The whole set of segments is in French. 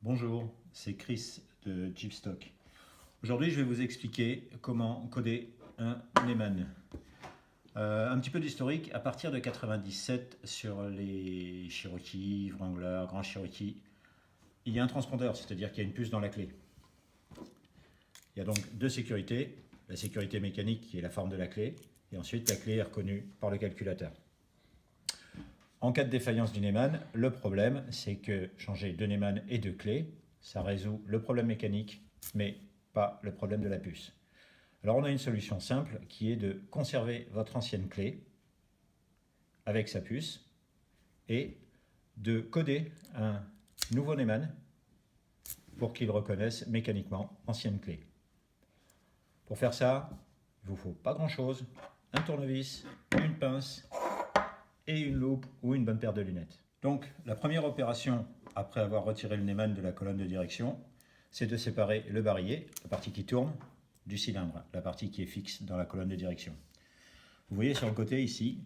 Bonjour, c'est Chris de Jeepstock. Aujourd'hui, je vais vous expliquer comment coder un Neumann. Un petit peu d'historique, à partir de 97 sur les Cherokee, Wrangler, Grand Cherokee, il y a un transpondeur, c'est-à-dire qu'il y a une puce dans la clé. Il y a donc deux sécurités, la sécurité mécanique qui est la forme de la clé, et ensuite la clé est reconnue par le calculateur. En cas de défaillance du Neumann, le problème c'est que changer deux Neumann et deux clés, ça résout le problème mécanique, mais pas le problème de la puce. Alors on a une solution simple qui est de conserver votre ancienne clé avec sa puce et de coder un nouveau Neumann pour qu'il reconnaisse mécaniquement l'ancienne clé. Pour faire ça, il ne vous faut pas grand chose, un tournevis, une pince et une loupe ou une bonne paire de lunettes. Donc la première opération après avoir retiré le Neumann de la colonne de direction, c'est de séparer le barillet, la partie qui tourne, du cylindre, la partie qui est fixe dans la colonne de direction. Vous voyez sur le côté ici,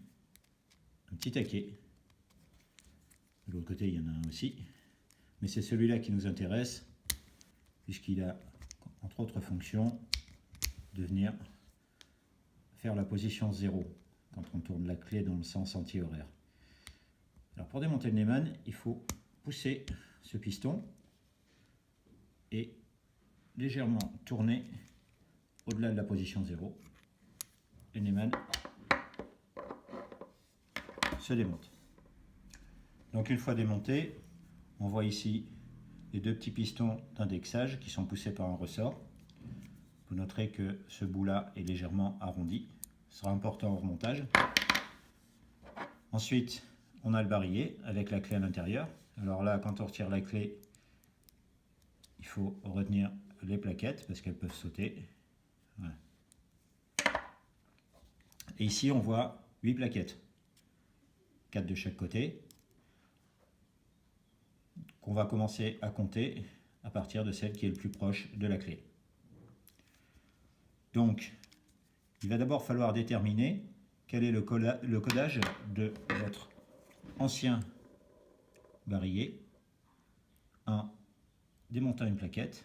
un petit taquet. De l'autre côté, il y en a un aussi. Mais c'est celui-là qui nous intéresse, puisqu'il a, entre autres fonctions, de venir faire la position 0 quand on tourne la clé dans le sens anti-horaire. Alors pour démonter le Neumann, il faut pousser ce piston et légèrement tourner au-delà de la position 0. Le Neumann se démonte. Donc une fois démonté, on voit ici les deux petits pistons d'indexage qui sont poussés par un ressort. Vous noterez que ce bout-là est légèrement arrondi. Ce sera important au remontage. Ensuite, on a le barillet avec la clé à l'intérieur. Alors là, quand on retire la clé, il faut retenir les plaquettes parce qu'elles peuvent sauter. Voilà. Et ici, on voit 8 plaquettes. 4 de chaque côté. Qu'on va commencer à compter à partir de celle qui est le plus proche de la clé. Donc, il va d'abord falloir déterminer quel est le codage de votre ancien barillet en démontant une plaquette,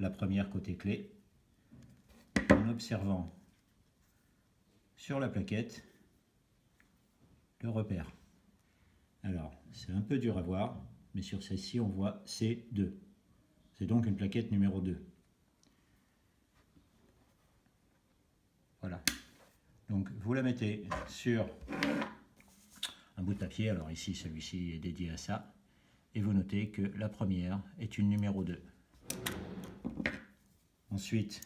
la première côté clé, en observant sur la plaquette le repère. Alors, c'est un peu dur à voir, mais sur celle-ci, on voit C2. C'est donc une plaquette numéro 2. Voilà. Donc, vous la mettez sur un bout de papier. Alors ici, celui-ci est dédié à ça. Et vous notez que la première est une numéro 2. Ensuite,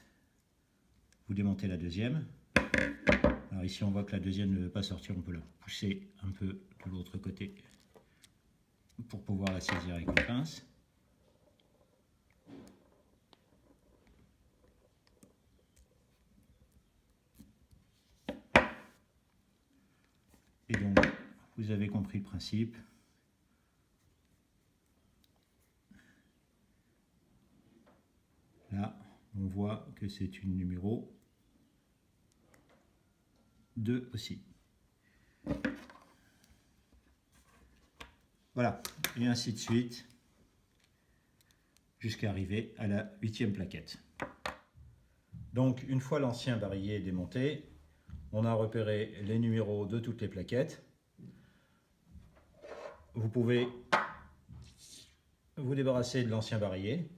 vous démontez la deuxième. Alors ici, on voit que la deuxième ne veut pas sortir. On peut la pousser un peu de l'autre côté pour pouvoir la saisir avec une pince. Et donc, vous avez compris le principe. Là, on voit que c'est une numéro 2 aussi. Voilà, et ainsi de suite, jusqu'à arriver à la 8e plaquette. Donc, une fois l'ancien barillet démonté, on a repéré les numéros de toutes les plaquettes. Vous pouvez vous débarrasser de l'ancien barillet,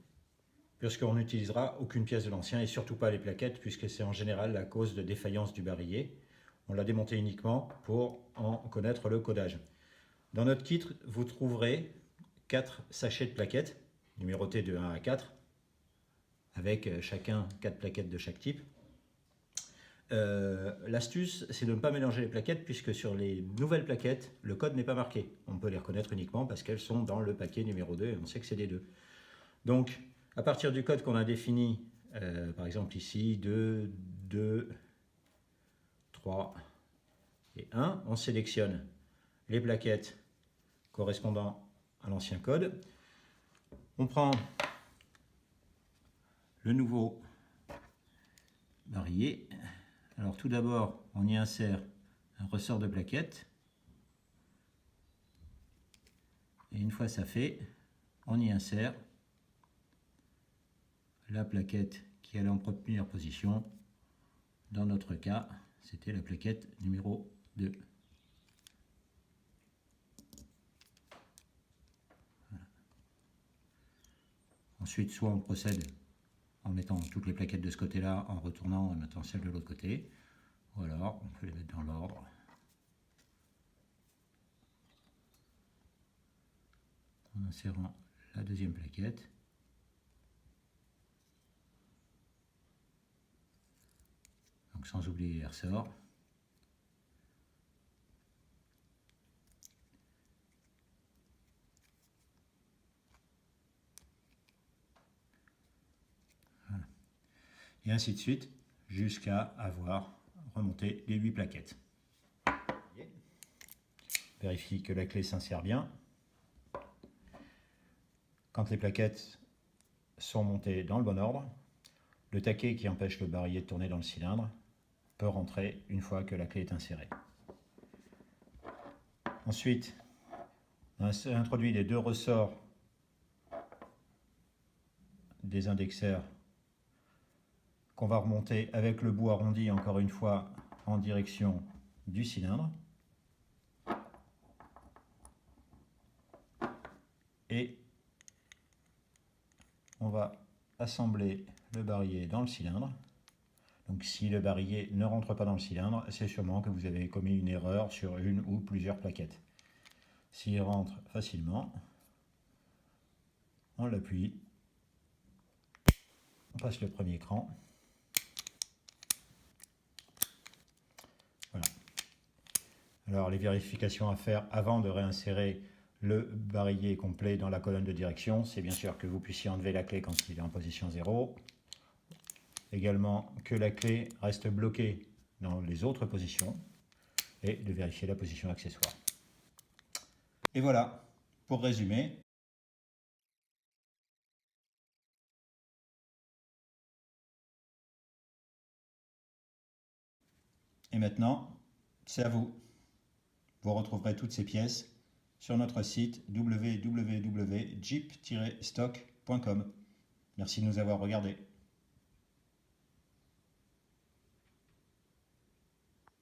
puisqu'on n'utilisera aucune pièce de l'ancien et surtout pas les plaquettes, puisque c'est en général la cause de défaillance du barillet. On l'a démonté uniquement pour en connaître le codage. Dans notre kit, vous trouverez 4 sachets de plaquettes, numérotés de 1 à 4, avec chacun 4 plaquettes de chaque type. L'astuce, c'est de ne pas mélanger les plaquettes, puisque sur les nouvelles plaquettes, le code n'est pas marqué. On peut les reconnaître uniquement parce qu'elles sont dans le paquet numéro 2 et on sait que c'est des 2. Donc, à partir du code qu'on a défini, par exemple ici, 2, 2, 3 et 1, on sélectionne les plaquettes correspondant à l'ancien code. On prend le nouveau barillet. Alors tout d'abord, on y insère un ressort de plaquette. Et une fois ça fait, on y insère la plaquette qui est en première position. Dans notre cas, c'était la plaquette numéro 2. Voilà. Ensuite, soit on procède en mettant toutes les plaquettes de ce côté-là, en retournant et en mettant celle de l'autre côté, ou alors on peut les mettre dans l'ordre. En insérant la deuxième plaquette. Donc sans oublier les ressorts. Voilà. Et ainsi de suite, jusqu'à avoir remonté les 8 plaquettes. Vérifie que la clé s'insère bien. Quand les plaquettes sont montées dans le bon ordre, le taquet qui empêche le barillet de tourner dans le cylindre peut rentrer une fois que la clé est insérée. Ensuite, on a introduit les 2 ressorts des indexeurs qu'on va remonter avec le bout arrondi encore une fois en direction du cylindre. Et on va assembler le barillet dans le cylindre. Donc si le barillet ne rentre pas dans le cylindre, c'est sûrement que vous avez commis une erreur sur une ou plusieurs plaquettes. S'il rentre facilement, on l'appuie, on passe le premier cran. Voilà. Alors les vérifications à faire avant de réinsérer le barillet complet dans la colonne de direction, c'est bien sûr que vous puissiez enlever la clé quand il est en position 0. Également que la clé reste bloquée dans les autres positions et de vérifier la position accessoire. Et voilà, pour résumer. Et maintenant, c'est à vous. Vous retrouverez toutes ces pièces sur notre site www.jeep-stock.com. Merci de nous avoir regardés.